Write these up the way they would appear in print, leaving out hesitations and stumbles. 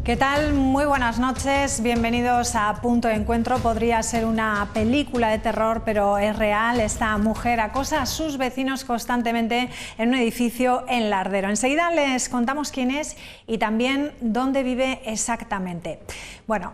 ¿Qué tal? Muy buenas noches, bienvenidos a Punto de Encuentro. Podría ser una película de terror, pero es real. Esta mujer acosa a sus vecinos constantemente en un edificio en Lardero. Enseguida les contamos quién es y también dónde vive exactamente. Bueno,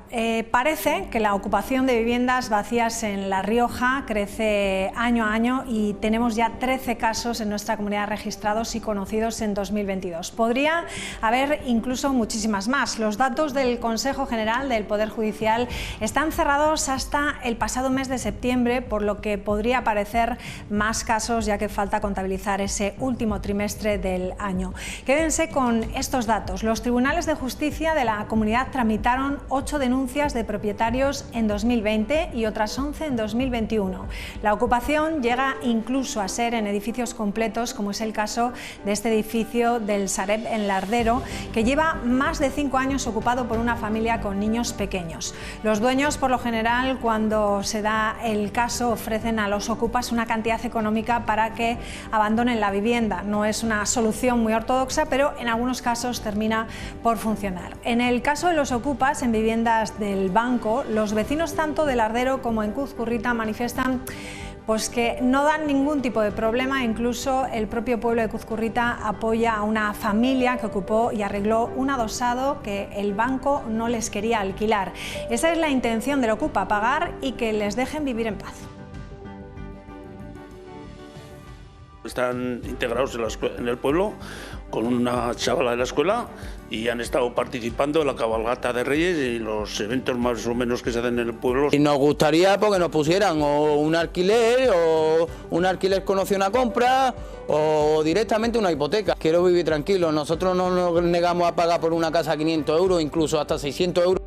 parece que la ocupación de viviendas vacías en La Rioja crece año a año y tenemos ya 13 casos en nuestra comunidad registrados y conocidos en 2022. Podría haber incluso muchísimas más. Los datos del Consejo General del Poder Judicial están cerrados hasta el pasado mes de septiembre, por lo que podría aparecer más casos, ya que falta contabilizar ese último trimestre del año. Quédense con estos datos. Los tribunales de justicia de la comunidad tramitaron 8 denuncias de propietarios en 2020 y otras 11 en 2021. La ocupación llega incluso a ser en edificios completos, como es el caso de este edificio del Sareb en Lardero, que lleva más de 5 años ocupado por una familia con niños pequeños. Los dueños, por lo general, cuando se da el caso, ofrecen a los ocupas una cantidad económica para que abandonen la vivienda. No es una solución muy ortodoxa, pero en algunos casos termina por funcionar. En el caso de los ocupas en viviendas del Banco, los vecinos tanto de Lardero como en Cuzcurrita manifiestan pues que no dan ningún tipo de problema. Incluso el propio pueblo de Cuzcurrita apoya a una familia que ocupó y arregló un adosado que el banco no les quería alquilar. Esa es la intención del ocupa, pagar y que les dejen vivir en paz. Están integrados en el pueblo con una chavala de la escuela y han estado participando en la cabalgata de Reyes y los eventos más o menos que se hacen en el pueblo. Y nos gustaría porque nos pusieran o un alquiler con opción a compra o directamente una hipoteca. Quiero vivir tranquilo, nosotros no nos negamos a pagar por una casa 500 euros, incluso hasta 600 euros.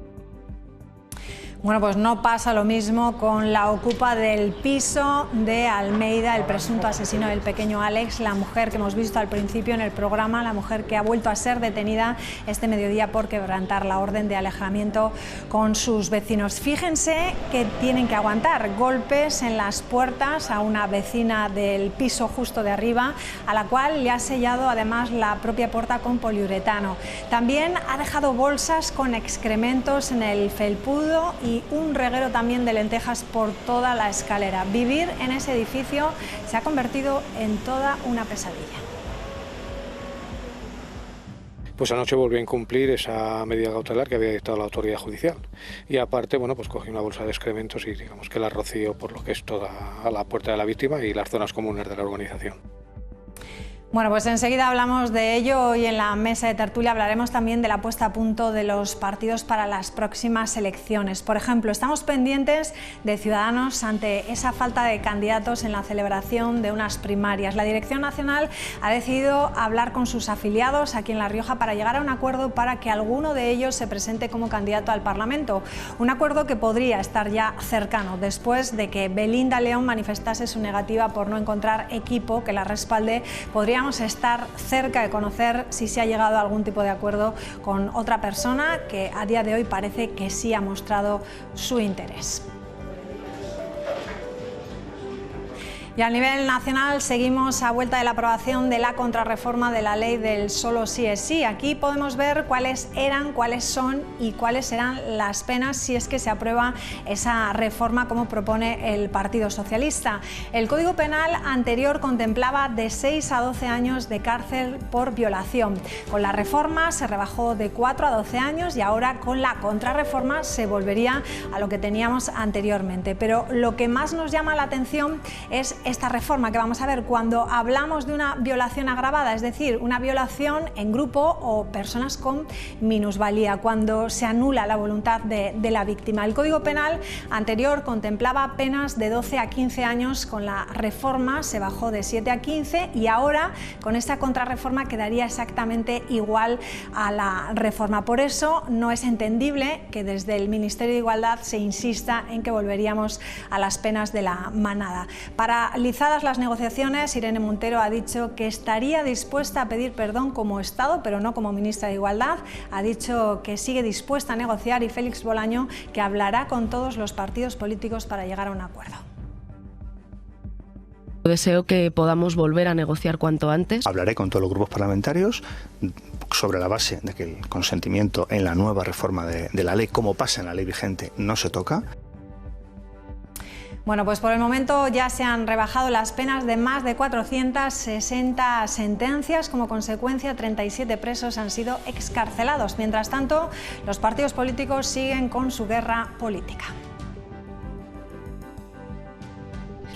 Bueno, pues no pasa lo mismo con la ocupa del piso de Almeida, el presunto asesino del pequeño Alex, la mujer que hemos visto al principio en el programa, la mujer que ha vuelto a ser detenida este mediodía por quebrantar la orden de alejamiento con sus vecinos. Fíjense que tienen que aguantar golpes en las puertas a una vecina del piso justo de arriba, a la cual le ha sellado además la propia puerta con poliuretano. También ha dejado bolsas con excrementos en el felpudo y un reguero también de lentejas por toda la escalera. Vivir en ese edificio se ha convertido en toda una pesadilla. Pues anoche volvió a incumplir esa medida cautelar que había dictado la autoridad judicial. Y aparte, bueno, pues cogí una bolsa de excrementos y digamos que la roció por lo que es toda a la puerta de la víctima y las zonas comunes de la urbanización. Bueno, pues enseguida hablamos de ello. Hoy en la mesa de tertulia hablaremos también de la puesta a punto de los partidos para las próximas elecciones. Por ejemplo, estamos pendientes de Ciudadanos ante esa falta de candidatos en la celebración de unas primarias. La Dirección Nacional ha decidido hablar con sus afiliados aquí en La Rioja para llegar a un acuerdo para que alguno de ellos se presente como candidato al Parlamento. Un acuerdo que podría estar ya cercano después de que Belinda León manifestase su negativa por no encontrar equipo que la respalde. Podríamos estar cerca de conocer si se ha llegado a algún tipo de acuerdo con otra persona que a día de hoy parece que sí ha mostrado su interés. Y a nivel nacional seguimos a vuelta de la aprobación de la contrarreforma de la ley del solo sí es sí. Aquí podemos ver cuáles eran, cuáles son y cuáles serán las penas si es que se aprueba esa reforma como propone el Partido Socialista. El Código Penal anterior contemplaba de 6 a 12 años de cárcel por violación. Con la reforma se rebajó de 4 a 12 años y ahora con la contrarreforma se volvería a lo que teníamos anteriormente. Pero lo que más nos llama la atención es esta reforma que vamos a ver cuando hablamos de una violación agravada, es decir, una violación en grupo o personas con minusvalía, cuando se anula la voluntad de la víctima. El Código Penal anterior contemplaba penas de 12 a 15 años, con la reforma se bajó de 7 a 15 y ahora con esta contrarreforma quedaría exactamente igual a la reforma. Por eso no es entendible que desde el Ministerio de Igualdad se insista en que volveríamos a las penas de la manada. Para Finalizadas las negociaciones, Irene Montero ha dicho que estaría dispuesta a pedir perdón como Estado, pero no como ministra de Igualdad. Ha dicho que sigue dispuesta a negociar y Félix Bolaño que hablará con todos los partidos políticos para llegar a un acuerdo. Deseo que podamos volver a negociar cuanto antes. Hablaré con todos los grupos parlamentarios sobre la base de que el consentimiento en la nueva reforma de la ley, como pasa en la ley vigente, no se toca. Bueno, pues por el momento ya se han rebajado las penas de más de 460 sentencias. Como consecuencia, 37 presos han sido excarcelados. Mientras tanto, los partidos políticos siguen con su guerra política.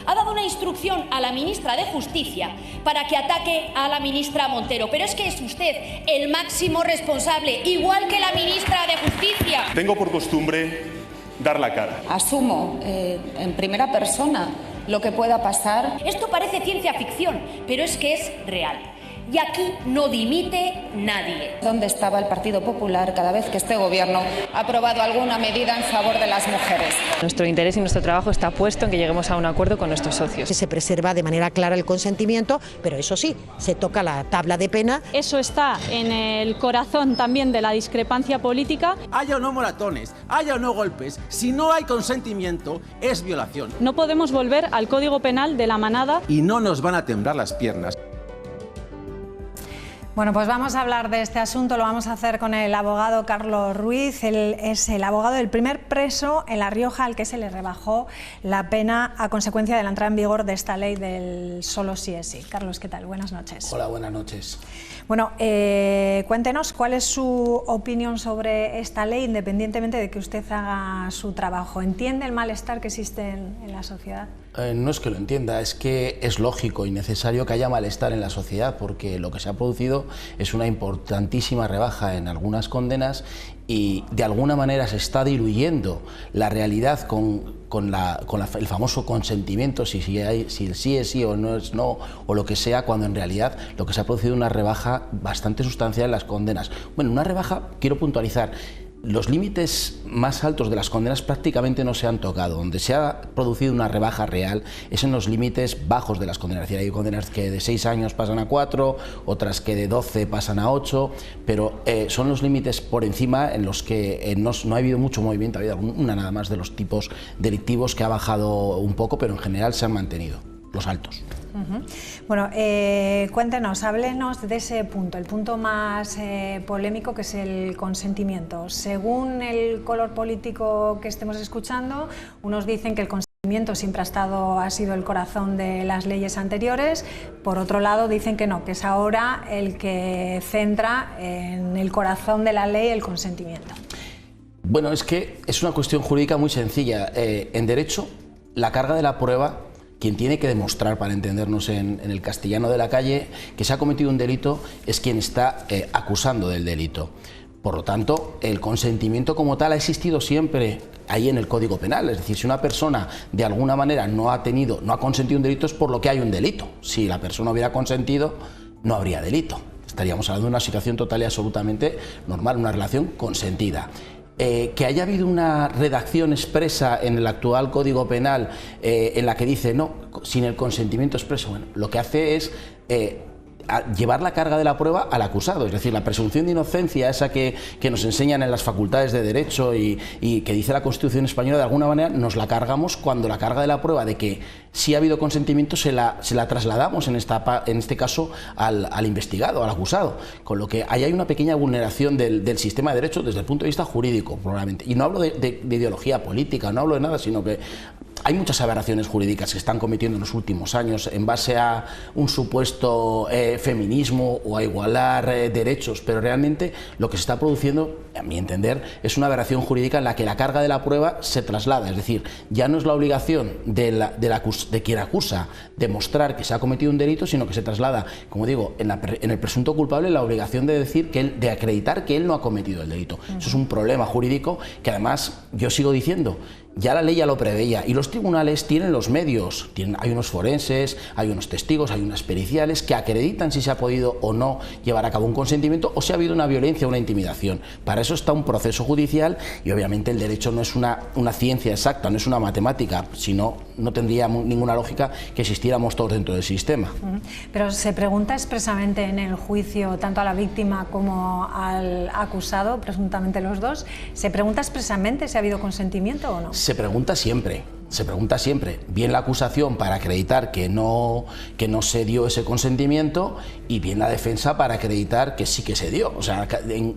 Ha dado una instrucción a la ministra de Justicia para que ataque a la ministra Montero. Pero es que es usted el máximo responsable, igual que la ministra de Justicia. Tengo por costumbre dar la cara. Asumo en primera persona lo que pueda pasar. Esto parece ciencia ficción, pero es que es real. Y aquí no dimite nadie. ¿Dónde estaba el Partido Popular cada vez que este gobierno ha aprobado alguna medida en favor de las mujeres? Nuestro interés y nuestro trabajo está puesto en que lleguemos a un acuerdo con nuestros socios. Se preserva de manera clara el consentimiento, pero eso sí, se toca la tabla de pena. Eso está en el corazón también de la discrepancia política. Haya o no moratones, haya o no golpes, si no hay consentimiento es violación. No podemos volver al Código Penal de la manada. Y no nos van a temblar las piernas. Bueno, pues vamos a hablar de este asunto, lo vamos a hacer con el abogado Carlos Ruiz. Él es el abogado del primer preso en La Rioja al que se le rebajó la pena a consecuencia de la entrada en vigor de esta ley del solo sí es sí. Carlos, ¿qué tal? Buenas noches. Hola, buenas noches. Bueno, cuéntenos cuál es su opinión sobre esta ley, independientemente de que usted haga su trabajo. ¿Entiende el malestar que existe en la sociedad? No es que lo entienda, es que es lógico y necesario que haya malestar en la sociedad, porque lo que se ha producido es una importantísima rebaja en algunas condenas y de alguna manera se está diluyendo la realidad con el famoso consentimiento, si el sí es sí o no es no, o lo que sea, cuando en realidad lo que se ha producido es una rebaja bastante sustancial en las condenas. Bueno, una rebaja, quiero puntualizar, los límites más altos de las condenas prácticamente no se han tocado. Donde se ha producido una rebaja real es en los límites bajos de las condenas. Es decir, hay condenas que de 6 años pasan a 4, otras que de 12 pasan a 8, pero son los límites por encima en los que no ha habido mucho movimiento. Ha habido una nada más de los tipos delictivos que ha bajado un poco, pero en general se han mantenido los altos. Bueno, cuéntenos, háblenos de ese punto, el punto más polémico, que es el consentimiento. Según el color político que estemos escuchando, unos dicen que el consentimiento siempre ha sido el corazón de las leyes anteriores, por otro lado dicen que no, que es ahora el que centra en el corazón de la ley el consentimiento. Bueno, es que es una cuestión jurídica muy sencilla. En derecho, la carga de la prueba, quien tiene que demostrar, para entendernos en el castellano de la calle, que se ha cometido un delito es quien está acusando del delito. Por lo tanto, el consentimiento como tal ha existido siempre ahí en el Código Penal. Es decir, si una persona de alguna manera no ha consentido un delito es por lo que hay un delito. Si la persona hubiera consentido, no habría delito. Estaríamos hablando de una situación total y absolutamente normal, una relación consentida. Que haya habido una redacción expresa en el actual Código Penal en la que dice no, sin el consentimiento expreso, bueno, lo que hace es llevar la carga de la prueba al acusado, es decir, la presunción de inocencia, esa que nos enseñan en las facultades de Derecho y que dice la Constitución española, de alguna manera nos la cargamos cuando la carga de la prueba de que sí ha habido consentimiento se la trasladamos en este caso al investigado, al acusado, con lo que ahí hay una pequeña vulneración del sistema de derecho desde el punto de vista jurídico, probablemente. Y no hablo de ideología política, no hablo de nada, sino que hay muchas aberraciones jurídicas que se están cometiendo en los últimos años en base a un supuesto feminismo o a igualar derechos, pero realmente lo que se está produciendo, a mi entender, es una aberración jurídica en la que la carga de la prueba se traslada, es decir, ya no es la obligación de quien acusa demostrar que se ha cometido un delito, sino que se traslada, como digo, en el presunto culpable la obligación de acreditar que él no ha cometido el delito. Eso es un problema jurídico que además yo sigo diciendo, ya la ley ya lo preveía y los tribunales tienen los medios, hay unos forenses, hay unos testigos, hay unas periciales que acreditan si se ha podido o no llevar a cabo un consentimiento o si ha habido una violencia o una intimidación. Para eso está un proceso judicial y obviamente el derecho no es una ciencia exacta, no es una matemática, sino no tendría ninguna lógica que existiéramos todos dentro del sistema. Pero se pregunta expresamente en el juicio, tanto a la víctima como al acusado, presuntamente los dos, ¿se pregunta expresamente si ha habido consentimiento o no? Se pregunta siempre. se pregunta siempre, bien la acusación para acreditar que no se dio ese consentimiento y bien la defensa para acreditar que sí que se dio. O sea,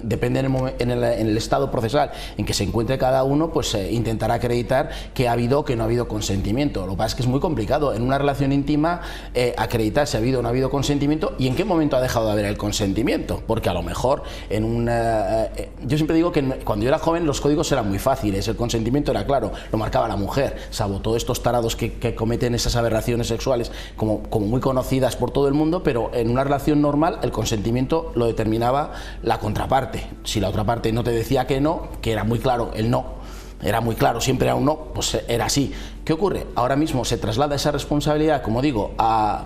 depende en el estado procesal en que se encuentre cada uno, pues intentará acreditar que ha habido o que no ha habido consentimiento. Lo que pasa es que es muy complicado en una relación íntima acreditar si ha habido o no ha habido consentimiento y en qué momento ha dejado de haber el consentimiento. Porque a lo mejor yo siempre digo que cuando yo era joven los códigos eran muy fáciles, el consentimiento era claro, lo marcaba la mujer, salvo todos estos tarados que cometen esas aberraciones sexuales como muy conocidas por todo el mundo, pero en una relación normal el consentimiento lo determinaba la contraparte. Si la otra parte no te decía que no, que era muy claro el no, era muy claro, siempre era un no, pues era así. ¿Qué ocurre? Ahora mismo se traslada esa responsabilidad, como digo, ha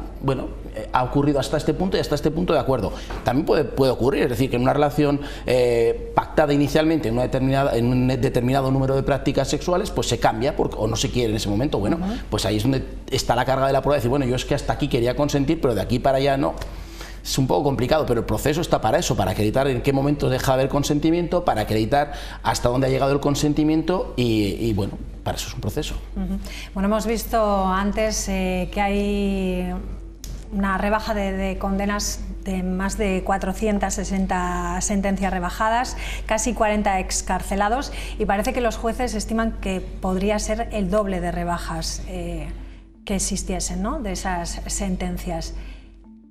ocurrido hasta este punto y hasta este punto de acuerdo. También puede ocurrir, es decir, que en una relación pactada inicialmente en un determinado número de prácticas sexuales, pues se cambia o no se quiere en ese momento. Bueno, pues ahí es donde está la carga de la prueba de decir, bueno, yo es que hasta aquí quería consentir, pero de aquí para allá no. Es un poco complicado, pero el proceso está para eso, para acreditar en qué momento deja de haber consentimiento, para acreditar hasta dónde ha llegado el consentimiento y bueno, para eso es un proceso. Bueno, hemos visto antes que hay una rebaja de condenas de más de 460 sentencias rebajadas, casi 40 excarcelados y parece que los jueces estiman que podría ser el doble de rebajas que existiesen, ¿no?, de esas sentencias.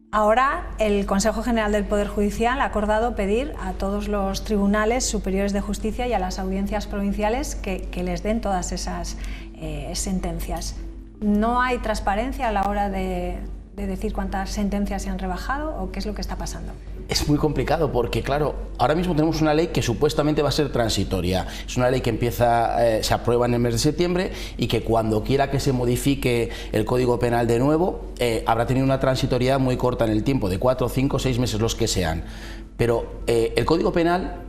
Ahora el Consejo General del Poder Judicial ha acordado pedir a todos los tribunales superiores de justicia y a las audiencias provinciales que les den todas esas sentencias. ¿No hay transparencia a la hora de decir cuántas sentencias se han rebajado o qué es lo que está pasando? Es muy complicado porque, claro, ahora mismo tenemos una ley que supuestamente va a ser transitoria. Es una ley que se aprueba en el mes de septiembre y que cuando quiera que se modifique el Código Penal de nuevo, habrá tenido una transitoriedad muy corta en el tiempo, de 4, 5, 6 meses, los que sean. Pero el Código Penal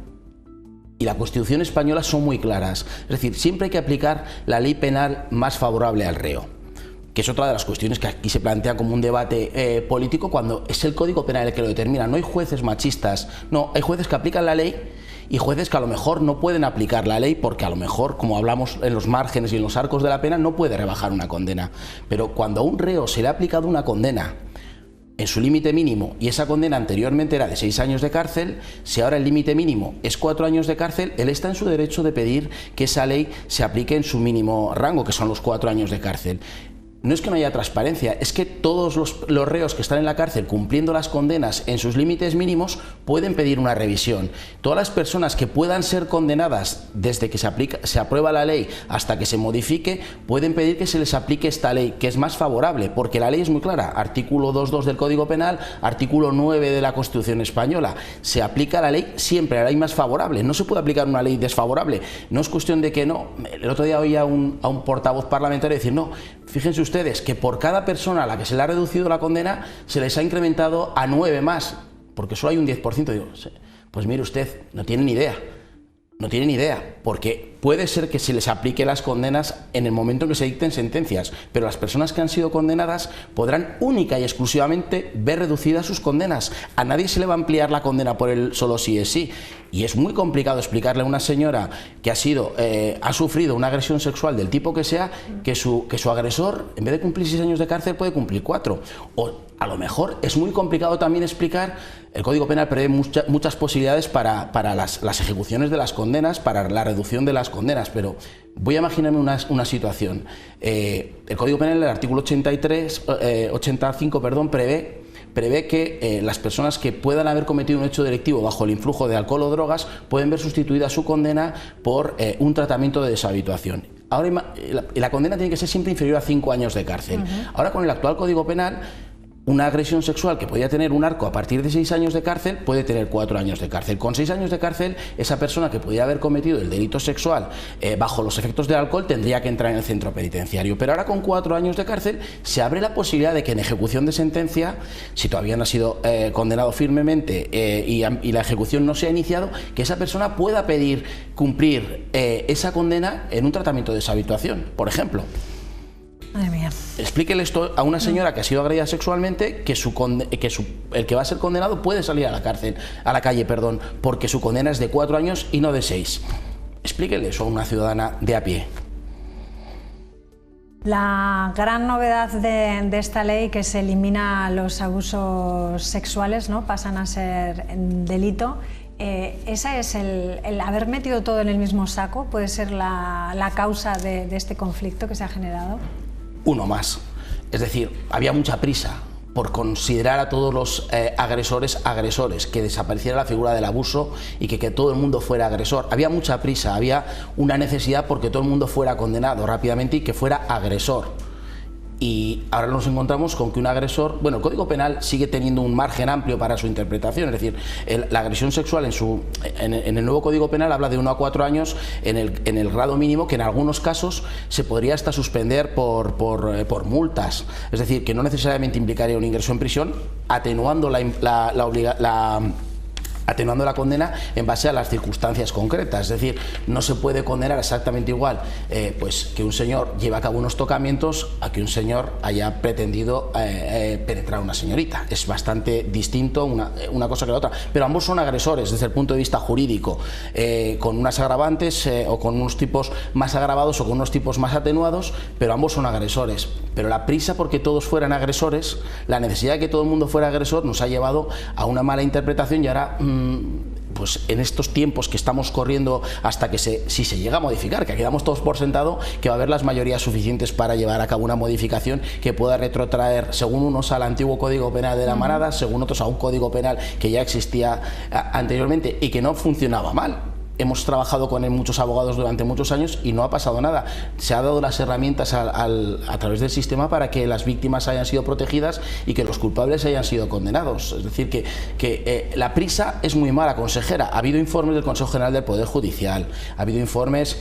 y la Constitución española son muy claras. Es decir, siempre hay que aplicar la ley penal más favorable al reo, que es otra de las cuestiones que aquí se plantea como un debate político cuando es el Código Penal el que lo determina. No hay jueces machistas, no, hay jueces que aplican la ley y jueces que a lo mejor no pueden aplicar la ley porque a lo mejor, como hablamos en los márgenes y en los arcos de la pena, no puede rebajar una condena. Pero cuando a un reo se le ha aplicado una condena en su límite mínimo y esa condena anteriormente era de 6 años de cárcel, si ahora el límite mínimo es 4 años de cárcel, él está en su derecho de pedir que esa ley se aplique en su mínimo rango, que son los 4 años de cárcel. No es que no haya transparencia, es que todos los reos que están en la cárcel cumpliendo las condenas en sus límites mínimos pueden pedir una revisión. Todas las personas que puedan ser condenadas desde que se aprueba la ley hasta que se modifique, pueden pedir que se les aplique esta ley, que es más favorable, porque la ley es muy clara. Artículo 2.2 del Código Penal, artículo 9 de la Constitución Española. Se aplica la ley siempre, la ley más favorable. No se puede aplicar una ley desfavorable. No es cuestión de que no. El otro día oía a un portavoz parlamentario decir, no, fíjense ustedes que por cada persona a la que se le ha reducido la condena se les ha incrementado a 9 más, porque solo hay un 10%. Digo, pues mire usted, no tiene ni idea. No tienen idea, porque puede ser que se les aplique las condenas en el momento en que se dicten sentencias, pero las personas que han sido condenadas podrán única y exclusivamente ver reducidas sus condenas. A nadie se le va a ampliar la condena por el solo sí es sí. Y es muy complicado explicarle a una señora que ha sufrido una agresión sexual del tipo que sea, que su agresor, en vez de cumplir 6 años de cárcel, puede cumplir 4. O a lo mejor es muy complicado también explicar, el Código Penal prevé muchas posibilidades para las ejecuciones de las condenas, para la reducción de las condenas, pero voy a imaginarme una situación. El Código Penal, el artículo 85, prevé que las personas que puedan haber cometido un hecho delictivo bajo el influjo de alcohol o drogas pueden ver sustituida su condena por un tratamiento de deshabituación. Ahora la condena tiene que ser siempre inferior a 5 años de cárcel. Ahora con el actual Código Penal, una agresión sexual que podía tener un arco a partir de 6 años de cárcel puede tener 4 años de cárcel. Con 6 años de cárcel, esa persona que podía haber cometido el delito sexual bajo los efectos del alcohol tendría que entrar en el centro penitenciario. Pero ahora con 4 años de cárcel se abre la posibilidad de que en ejecución de sentencia, si todavía no ha sido condenado firmemente y la ejecución no se ha iniciado, que esa persona pueda pedir cumplir esa condena en un tratamiento de deshabituación, por ejemplo. Madre mía. Explíquele esto a una señora que ha sido agredida sexualmente, que el que va a ser condenado puede salir a la calle, porque su condena es de 4 años y no de 6. Explíquele eso a una ciudadana de a pie. La gran novedad de esta ley, que se elimina los abusos sexuales, ¿no? Pasan a ser delito. ¿Esa es el haber metido todo en el mismo saco? ¿Puede ser la causa de este conflicto que se ha generado? Uno más. Es decir, había mucha prisa por considerar a todos los agresores, que desapareciera la figura del abuso y que todo el mundo fuera agresor. Había mucha prisa, había una necesidad porque todo el mundo fuera condenado rápidamente y que fuera agresor. Y ahora nos encontramos con que un agresor, bueno, el Código Penal sigue teniendo un margen amplio para su interpretación, es decir, la agresión sexual en el nuevo Código Penal habla de 1 a 4 años en el grado mínimo, que en algunos casos se podría hasta suspender por multas, es decir, que no necesariamente implicaría un ingreso en prisión, atenuando atenuando la condena en base a las circunstancias concretas. Es decir, no se puede condenar exactamente igual pues que un señor lleve a cabo unos tocamientos a que un señor haya pretendido penetrar a una señorita. Es bastante distinto una cosa que la otra, pero ambos son agresores desde el punto de vista jurídico, con unas agravantes o con unos tipos más agravados o con unos tipos más atenuados, pero ambos son agresores. Pero la prisa porque todos fueran agresores, la necesidad de que todo el mundo fuera agresor, nos ha llevado a una mala interpretación y ahora pues en estos tiempos que estamos corriendo hasta que si se llega a modificar, que quedamos todos por sentado que va a haber las mayorías suficientes para llevar a cabo una modificación que pueda retrotraer, según unos, al antiguo Código Penal de la manada, según otros a un Código Penal que ya existía anteriormente y que no funcionaba mal. Hemos trabajado con muchos abogados durante muchos años y no ha pasado nada. Se ha dado las herramientas a través del sistema para que las víctimas hayan sido protegidas y que los culpables hayan sido condenados. Es decir, que la prisa es muy mala, consejera. Ha habido informes del Consejo General del Poder Judicial, ha habido informes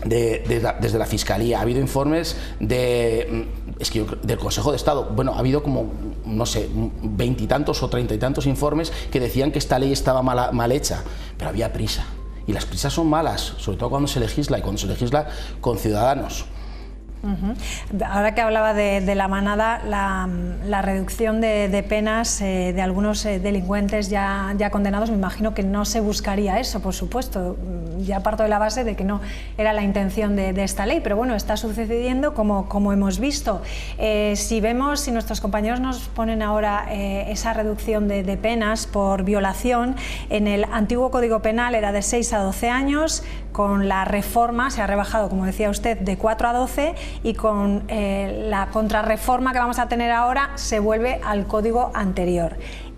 desde la Fiscalía, ha habido informes del Consejo de Estado. Bueno, ha habido como, no sé, 20 y tantos o 30 y tantos informes que decían que esta ley estaba mal hecha, pero había prisa. Y las prisas son malas, sobre todo cuando se legisla y cuando se legisla con ciudadanos. Ahora que hablaba de la manada, la reducción de penas de algunos delincuentes ya condenados, me imagino que no se buscaría eso, por supuesto. Ya parto de la base de que no era la intención de esta ley, pero bueno, está sucediendo como hemos visto. Si nuestros compañeros nos ponen ahora esa reducción de penas por violación, en el antiguo Código Penal era de 6 a 12 años, con la reforma se ha rebajado, como decía usted, de 4 a 12 y con la contrarreforma que vamos a tener ahora se vuelve al código anterior.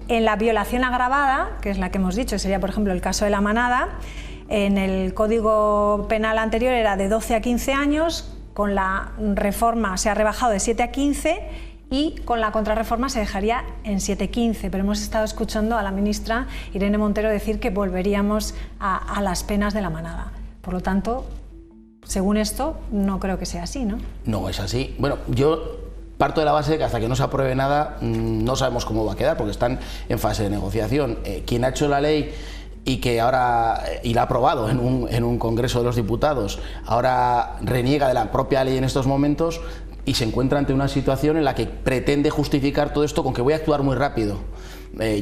En la violación agravada, que es la que hemos dicho, sería por ejemplo el caso de la manada, en el Código Penal anterior era de 12 a 15 años, con la reforma se ha rebajado de 7 a 15 y con la contrarreforma se dejaría en 7-15, pero hemos estado escuchando a la ministra Irene Montero decir que volveríamos a las penas de la manada. Por lo tanto, según esto, no creo que sea así, ¿no? No es así. Bueno, yo parto de la base de que hasta que no se apruebe nada no sabemos cómo va a quedar, porque están en fase de negociación. Quien ha hecho la ley y que ahora, y la ha aprobado en un Congreso de los Diputados, ahora reniega de la propia ley en estos momentos y se encuentra ante una situación en la que pretende justificar todo esto con que voy a actuar muy rápido.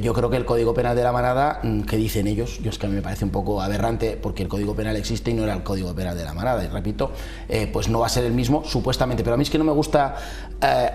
Yo creo que el Código Penal de la manada, que dicen ellos, es que a mí me parece un poco aberrante porque el Código Penal existe y no era el Código Penal de la manada, y repito, pues no va a ser el mismo supuestamente, pero a mí es que no me gusta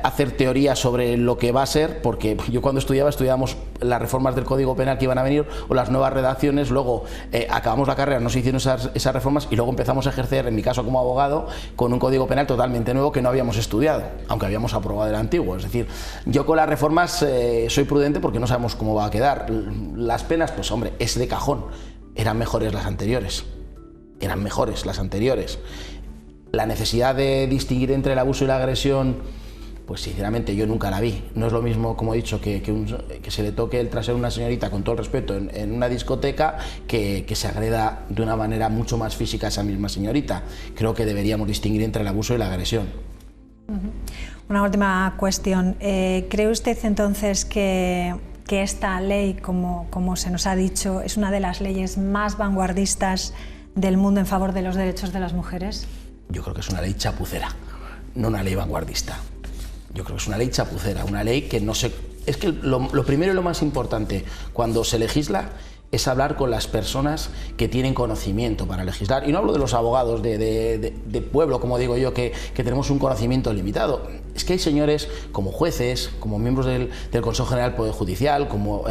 hacer teoría sobre lo que va a ser, porque yo cuando estudiábamos las reformas del Código Penal que iban a venir o las nuevas redacciones, luego acabamos la carrera, no se hicieron esas reformas y luego empezamos a ejercer, en mi caso como abogado, con un Código Penal totalmente nuevo que no habíamos estudiado, aunque habíamos aprobado el antiguo. Es decir, yo con las reformas soy prudente porque no sabemos cómo va a quedar. Las penas, pues hombre, es de cajón, eran mejores las anteriores, La necesidad de distinguir entre el abuso y la agresión, pues sinceramente yo nunca la vi. No es lo mismo, como he dicho, que se le toque el trasero a una señorita, con todo el respeto, en una discoteca, que se agreda de una manera mucho más física a esa misma señorita. Creo que deberíamos distinguir entre el abuso y la agresión. Una última cuestión. ¿Cree usted entonces que esta ley, como se nos ha dicho, es una de las leyes más vanguardistas del mundo en favor de los derechos de las mujeres? Yo creo que es una ley chapucera, no una ley vanguardista. Yo creo que es una ley chapucera, una ley que no se... Es que lo primero y lo más importante cuando se legisla es hablar con las personas que tienen conocimiento para legislar. Y no hablo de los abogados de pueblo, como digo yo, que tenemos un conocimiento limitado. Es que hay señores como jueces, como miembros del Consejo General del Poder Judicial, como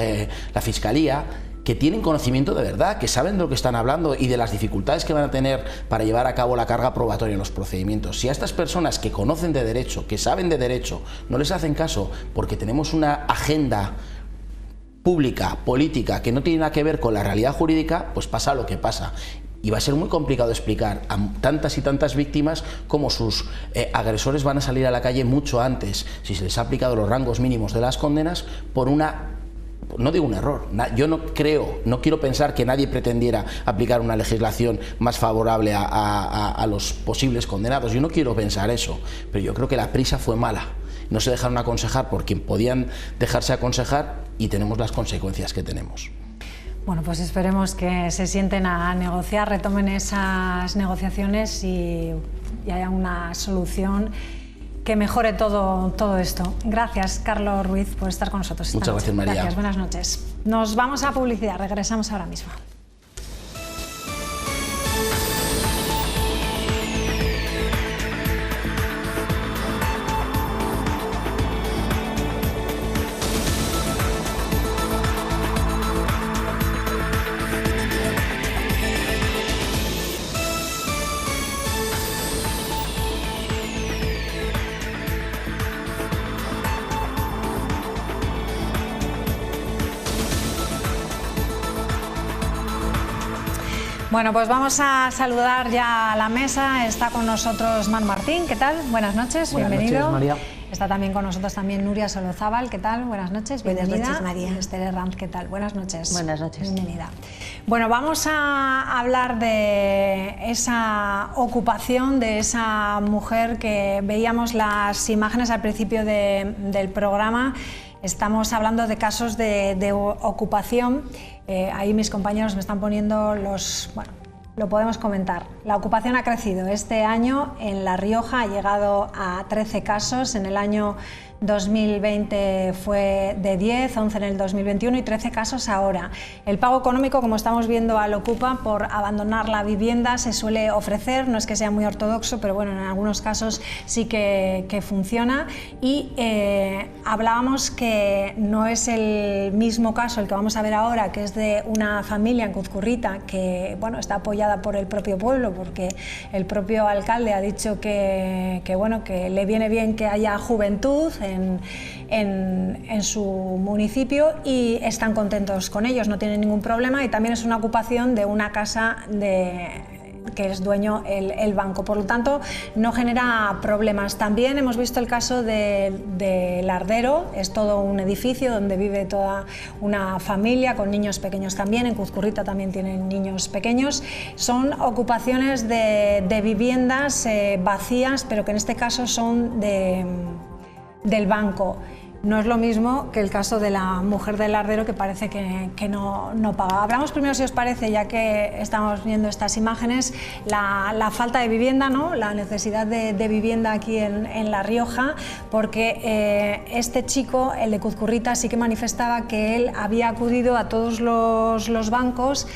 la Fiscalía, que tienen conocimiento de verdad, que saben de lo que están hablando y de las dificultades que van a tener para llevar a cabo la carga probatoria en los procedimientos. Si a estas personas que conocen de derecho, que saben de derecho, no les hacen caso porque tenemos una agenda pública, política, que no tiene nada que ver con la realidad jurídica, pues pasa lo que pasa. Y va a ser muy complicado explicar a tantas y tantas víctimas cómo sus agresores van a salir a la calle mucho antes, si se les ha aplicado los rangos mínimos de las condenas, por no digo un error, yo no quiero pensar que nadie pretendiera aplicar una legislación más favorable a los posibles condenados, yo no quiero pensar eso, pero yo creo que la prisa fue mala. No se dejaron aconsejar por quien podían dejarse aconsejar y tenemos las consecuencias que tenemos. Bueno, pues esperemos que se sienten a negociar, retomen esas negociaciones y haya una solución que mejore todo esto. Gracias, Carlos Ruiz, por estar con nosotros esta noche. Muchas gracias, María. Gracias, buenas noches. Nos vamos a publicidad, regresamos ahora mismo. Bueno, pues vamos a saludar ya a la mesa. Está con nosotros Manu Martín, ¿qué tal? Buenas noches, bienvenido. Buenas noches, María. Está también con nosotros Nuria Solozábal, ¿qué tal? Buenas noches, bienvenida. Buenas noches, María. Y Esther Herranz, ¿qué tal? Buenas noches. Buenas noches. Bienvenida. Bueno, vamos a hablar de esa ocupación de esa mujer que veíamos las imágenes al principio del programa. Estamos hablando de casos de ocupación. Ahí mis compañeros me están poniendo los... Bueno, lo podemos comentar. La ocupación ha crecido. Este año en La Rioja ha llegado a 13 casos. En el año 2020 fue de 10, 11 en el 2021 y 13 casos ahora. El pago económico, como estamos viendo al Ocupa, por abandonar la vivienda se suele ofrecer, no es que sea muy ortodoxo, pero bueno, en algunos casos sí que funciona. Y hablábamos que no es el mismo caso el que vamos a ver ahora, que es de una familia en Cuzcurrita que bueno, está apoyada por el propio pueblo, porque el propio alcalde ha dicho que le viene bien que haya juventud en su municipio y están contentos con ellos, no tienen ningún problema, y también es una ocupación de una casa que es dueño el banco, por lo tanto no genera problemas. También hemos visto el caso de Lardero, es todo un edificio donde vive toda una familia con niños pequeños también, en Cuzcurrita también tienen niños pequeños. Son ocupaciones de viviendas vacías, pero que en este caso son del banco. No es lo mismo que el caso de la mujer del Lardero, que parece que no paga. Hablamos primero, si os parece, ya que estamos viendo estas imágenes, la falta de vivienda, ¿no? La necesidad de vivienda aquí en La Rioja, porque este chico, el de Cuzcurrita, sí que manifestaba que él había acudido a todos los bancos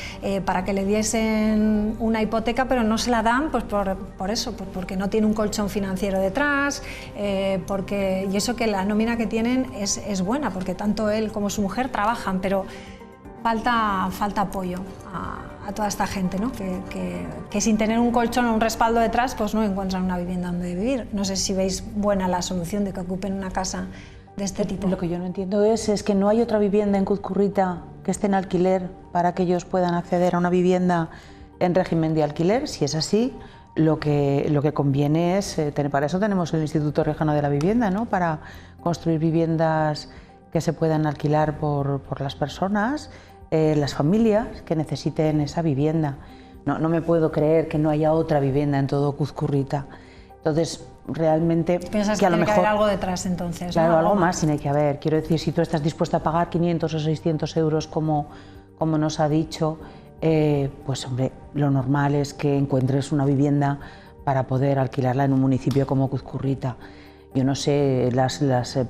para que le diesen una hipoteca, pero no se la dan pues por eso, porque no tiene un colchón financiero detrás, y eso que la nómina que tienen es buena, porque tanto él como su mujer trabajan, pero falta apoyo a toda esta gente, ¿no? que sin tener un colchón o un respaldo detrás pues no encuentran una vivienda donde vivir. No sé si veis buena la solución de que ocupen una casa de este tipo. Lo que yo no entiendo es que no hay otra vivienda en Cuzcurrita que esté en alquiler para que ellos puedan acceder a una vivienda en régimen de alquiler. Si es así, lo que conviene es, para eso tenemos el Instituto Riojano de la Vivienda, ¿no? Para construir viviendas que se puedan alquilar por las personas, las familias que necesiten esa vivienda. No me puedo creer que no haya otra vivienda en todo Cuzcurrita. Entonces, realmente... ¿Piensas que a lo mejor tiene que haber algo detrás entonces? Claro, ¿no? algo más tiene que haber. Quiero decir, si tú estás dispuesta a pagar 500 o 600 euros como nos ha dicho, pues hombre, lo normal es que encuentres una vivienda para poder alquilarla en un municipio como Cuzcurrita. Yo no sé las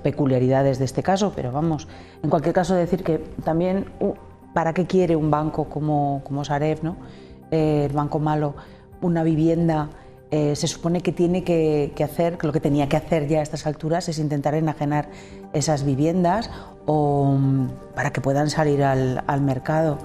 peculiaridades de este caso, pero vamos, en cualquier caso decir que también ¿para qué quiere un banco como Sareb, ¿no? El banco malo, una vivienda? Se supone que tiene que hacer, lo que tenía que hacer ya a estas alturas es intentar enajenar esas viviendas o para que puedan salir al mercado.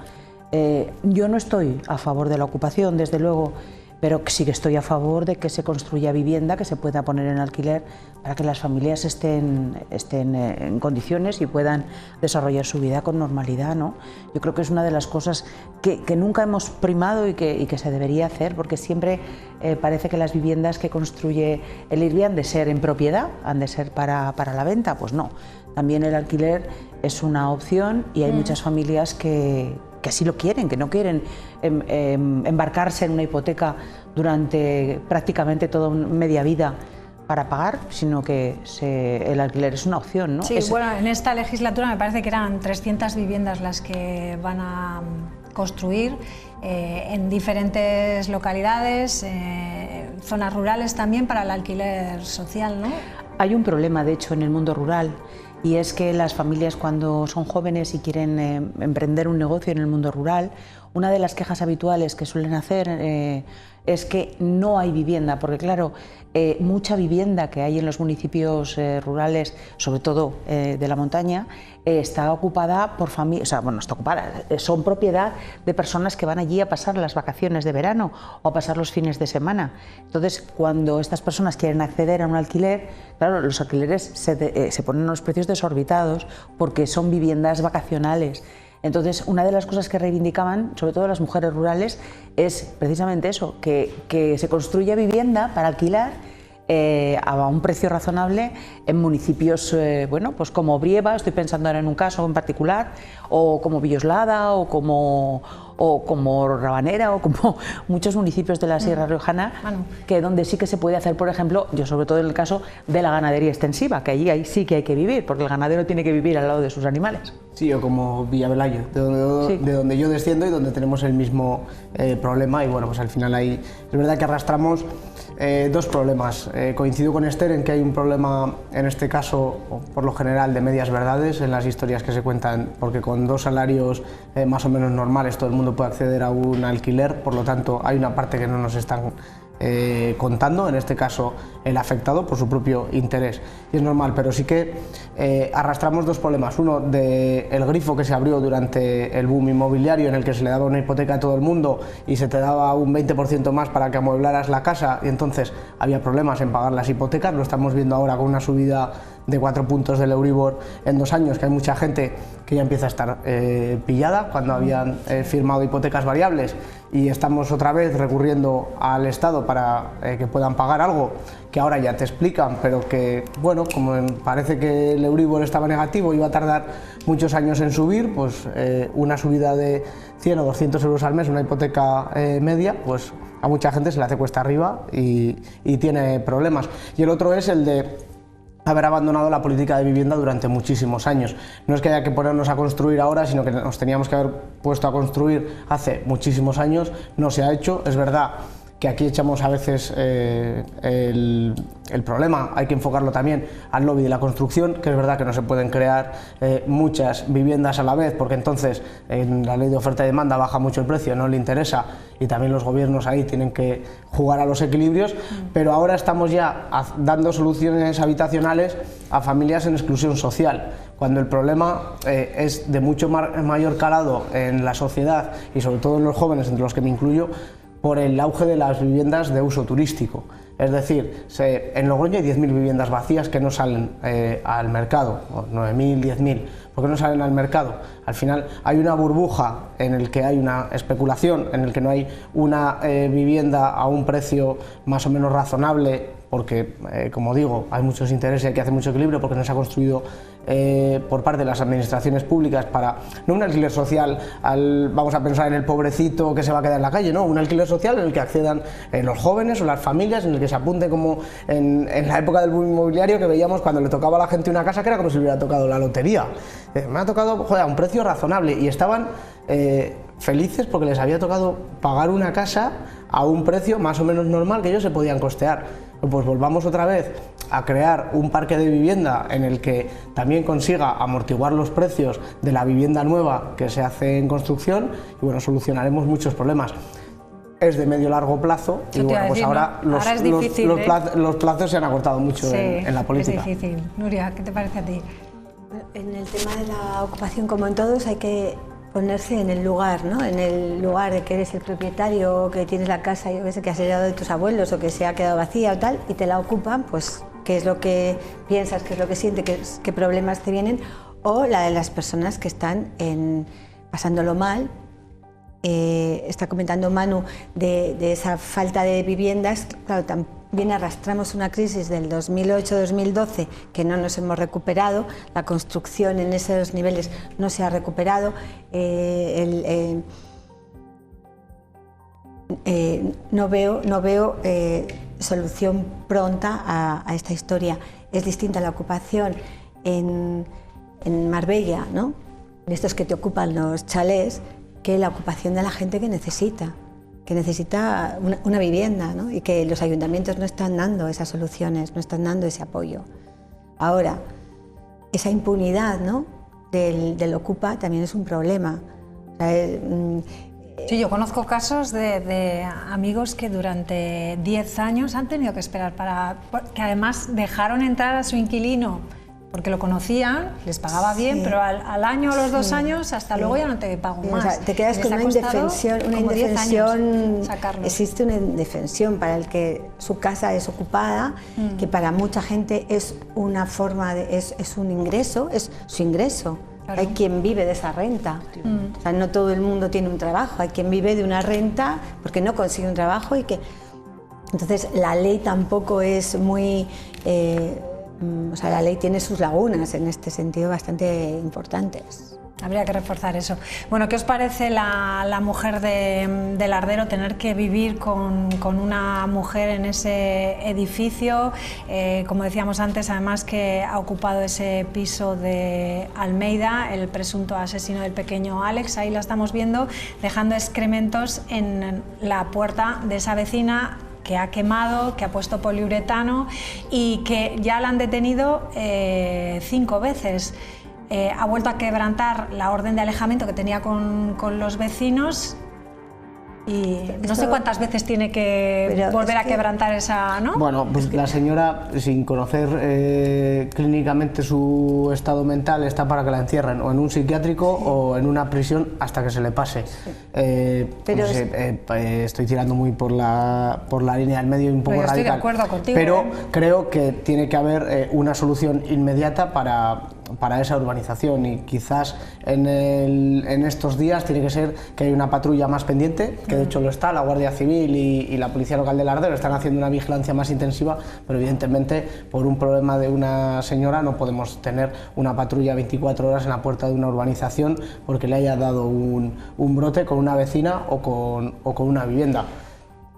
Yo no estoy a favor de la ocupación, desde luego, pero sí que estoy a favor de que se construya vivienda que se pueda poner en alquiler para que las familias estén en condiciones y puedan desarrollar su vida con normalidad, ¿no? Yo creo que es una de las cosas que nunca hemos primado y que se debería hacer, porque siempre parece que las viviendas que construye el IRBI han de ser en propiedad, han de ser para la venta. Pues no, también el alquiler es una opción y hay muchas familias que así lo quieren, que no quieren embarcarse en una hipoteca durante prácticamente toda media vida para pagar, sino que el alquiler es una opción, ¿no? Sí, bueno, en esta legislatura me parece que eran 300 viviendas las que van a construir en diferentes localidades, zonas rurales también para el alquiler social, ¿no? Hay un problema, de hecho, en el mundo rural. Y es que las familias, cuando son jóvenes y quieren emprender un negocio en el mundo rural, una de las quejas habituales que suelen hacer es que no hay vivienda, porque claro, mucha vivienda que hay en los municipios rurales, sobre todo de la montaña, está ocupada por familias, o sea, bueno, está ocupada, son propiedad de personas que van allí a pasar las vacaciones de verano o a pasar los fines de semana. Entonces, cuando estas personas quieren acceder a un alquiler, claro, los alquileres se ponen unos precios desorbitados porque son viviendas vacacionales. Entonces, una de las cosas que reivindicaban, sobre todo las mujeres rurales, es precisamente eso, que se construya vivienda para alquilar a un precio razonable en municipios, bueno, pues como Brieva, estoy pensando ahora en un caso en particular, o como Villoslada, o como Rabanera, o como muchos municipios de la Sierra Riojana, que donde sí que se puede hacer, por ejemplo, yo sobre todo en el caso de la ganadería extensiva, que allí sí que hay que vivir, porque el ganadero tiene que vivir al lado de sus animales. Sí, o como Villavelayo, de donde yo desciendo y donde tenemos el mismo problema, y bueno, pues al final ahí es verdad que arrastramos dos problemas. Coincido con Esther en que hay un problema, en este caso, por lo general, de medias verdades en las historias que se cuentan, porque con dos salarios más o menos normales todo el mundo puede acceder a un alquiler, por lo tanto hay una parte que no nos están contando, en este caso el afectado por su propio interés, y es normal, pero sí que arrastramos dos problemas. Uno, del grifo que se abrió durante el boom inmobiliario, en el que se le daba una hipoteca a todo el mundo y se te daba un 20% más para que amueblaras la casa, y entonces había problemas en pagar las hipotecas. Lo estamos viendo ahora con una subida de 4 puntos del Euribor en 2 años, que hay mucha gente que ya empieza a estar pillada cuando habían firmado hipotecas variables, y estamos otra vez recurriendo al Estado para que puedan pagar algo que ahora ya te explican, pero que, bueno, como parece que el Euribor estaba negativo y iba a tardar muchos años en subir, pues una subida de 100 o 200 euros al mes, una hipoteca media, pues a mucha gente se le hace cuesta arriba y tiene problemas. Y el otro es el de haber abandonado la política de vivienda durante muchísimos años. No es que haya que ponernos a construir ahora, sino que nos teníamos que haber puesto a construir hace muchísimos años. No se ha hecho. Es verdad que aquí echamos a veces el problema, hay que enfocarlo también al lobby de la construcción, que es verdad que no se pueden crear muchas viviendas a la vez, porque entonces en la ley de oferta y demanda baja mucho el precio, no le interesa, y también los gobiernos ahí tienen que jugar a los equilibrios, pero ahora estamos ya dando soluciones habitacionales a familias en exclusión social, cuando el problema es de mucho mayor calado en la sociedad y sobre todo en los jóvenes, entre los que me incluyo, por el auge de las viviendas de uso turístico. Es decir, en Logroño hay 10.000 viviendas vacías que no salen al mercado, o 9.000, 10.000, ¿por qué no salen al mercado? Al final hay una burbuja en el que hay una especulación, en el que no hay una vivienda a un precio más o menos razonable, porque, como digo, hay muchos intereses y hay que hacer mucho equilibrio, porque no se ha construido por parte de las administraciones públicas para, no un alquiler social, vamos a pensar en el pobrecito que se va a quedar en la calle, no, un alquiler social en el que accedan los jóvenes o las familias, en el que se apunten como en la época del boom inmobiliario, que veíamos cuando le tocaba a la gente una casa que era como si le hubiera tocado la lotería. Me ha tocado, joder, a un precio razonable, y estaban felices porque les había tocado pagar una casa a un precio más o menos normal que ellos se podían costear. Pues volvamos otra vez a crear un parque de vivienda en el que también consiga amortiguar los precios de la vivienda nueva que se hace en construcción y bueno, solucionaremos muchos problemas. Es de medio largo plazo y bueno, pues ahora los plazos se han acortado mucho en la política. Es difícil. Nuria, ¿qué te parece a ti? En el tema de la ocupación, como en todos, hay que ponerse en el lugar, ¿no? En el lugar de que eres el propietario, que tienes la casa, yo que sé, que has heredado de tus abuelos o que se ha quedado vacía o tal, y te la ocupan, pues qué es lo que piensas, qué es lo que sientes, qué problemas te vienen, o la de las personas que están pasándolo mal. Está comentando Manu de esa falta de viviendas. Claro, también arrastramos una crisis del 2008-2012 que no nos hemos recuperado, la construcción en esos niveles no se ha recuperado, no veo solución pronta a esta historia. Es distinta la ocupación en Marbella, ¿no? De estos que te ocupan los chalés, que la ocupación de la gente que necesita una vivienda, ¿no? Y que los ayuntamientos no están dando esas soluciones, no están dando ese apoyo. Ahora, esa impunidad, ¿no? del ocupa también es un problema. O sea, sí, yo conozco casos de amigos que durante 10 años han tenido que esperar que además dejaron entrar a su inquilino porque lo conocían, les pagaba bien, pero al año o los 2 años, hasta luego ya no te pago más. O sea, te quedas con una indefensión, existe una indefensión para el que su casa es ocupada, que para mucha gente es una forma es un ingreso, es su ingreso. Claro. Hay quien vive de esa renta, o sea, no todo el mundo tiene un trabajo, hay quien vive de una renta porque no consigue un trabajo y que... Entonces la ley tampoco es muy... o sea, la ley tiene sus lagunas en este sentido bastante importantes. Habría que reforzar eso. Bueno, ¿qué os parece la mujer de Lardero, tener que vivir con una mujer en ese edificio? Como decíamos antes, además que ha ocupado ese piso de Almeida, el presunto asesino del pequeño Alex, ahí la estamos viendo, dejando excrementos en la puerta de esa vecina, que ha quemado, que ha puesto poliuretano y que ya la han detenido 5 veces. Ha vuelto a quebrantar la orden de alejamiento que tenía con los vecinos y no sé cuántas veces tiene que volver a quebrantar esa, ¿no? Bueno, pues la señora, sin conocer clínicamente su estado mental, está para que la encierren o en un psiquiátrico o en una prisión hasta que se le pase. Estoy tirando muy por la línea del medio y un poco radical. Estoy de acuerdo contigo. Pero creo que tiene que haber una solución inmediata para esa urbanización y quizás en estos días tiene que ser que hay una patrulla más pendiente, que de hecho lo está, la Guardia Civil y la Policía Local de Lardero están haciendo una vigilancia más intensiva, pero evidentemente por un problema de una señora no podemos tener una patrulla 24 horas en la puerta de una urbanización porque le haya dado un brote con una vecina o con una vivienda.